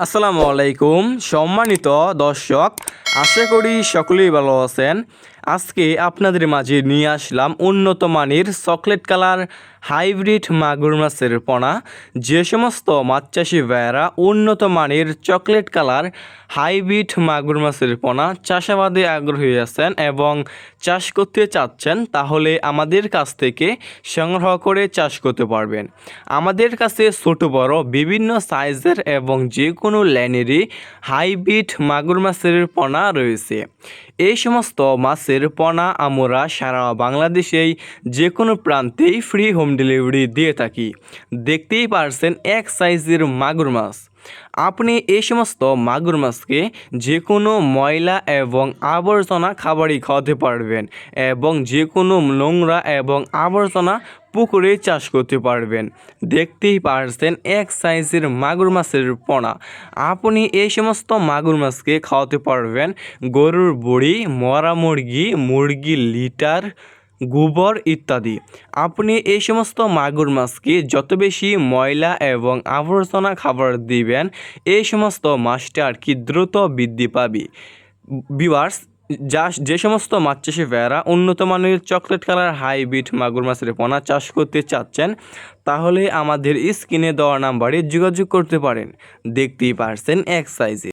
আসসালামু আলাইকুম সম্মানিত দর্শক, আশা করি সকলেই ভালো আছেন। আজকে আপনাদের মাঝে নিয়ে আসলাম উন্নত মানের চকলেট কালার হাইব্রিড মাগুর মাছের পোনা। যে সমস্ত মাছ চাষি ভাইয়েরা উন্নত মানের চকলেট কালার হাইব্রিড মাগুর মাছের পোনা চাষাবাদে আগ্রহী আছেন এবং চাষ করতে চাচ্ছেন, তাহলে আমাদের কাছ থেকে সংগ্রহ করে চাষ করতে পারবেন। আমাদের কাছে ছোট বড় বিভিন্ন সাইজের এবং যে কোনো লাইনেরই হাইব্রিড মাগুর মাছের পোনা রয়েছে। এই সমস্ত মাছের পোনা আমরা সারা বাংলাদেশেই যে কোনো প্রান্তেই ফ্রি হোম ডেলিভারি দিয়ে থাকি। দেখতেই পারছেন এক সাইজের মাগুর মাছ। আপনি এই সমস্ত মাগুর মাছকে যে কোনো ময়লা এবং আবর্জনা খাবারই খাওয়াতে পারবেন এবং যে কোনো নোংরা এবং আবর্জনা পুকুরে চাষ করতে পারবেন। দেখতেই পারছেন এক সাইজের মাগুর মাছের পোনা। আপনি এই সমস্ত মাগুর মাছকে খাওয়াতে পারবেন গরুর বড়ি, মরা মুরগি, মুরগির লিটার, গোবর ইত্যাদি। আপনি এই সমস্ত মাগুর মাছকে যত বেশি ময়লা এবং আবর্জনা খাবার দিবেন, এই সমস্ত মাছটা আর কি দ্রুত বৃদ্ধি পাবে। ভিউয়ার্স, যে সমস্ত মাছ চাষি ভাইয়েরা উন্নত মানের চকলেট কালার হাইব্রিড মাগুর মাছের পোনা চাষ করতে চাচ্ছেন, তাহলে আমাদের স্ক্রিনে দেওয়া নাম্বারে যোগাযোগ করতে পারেন। দেখতেই পারছেন এক সাইজে।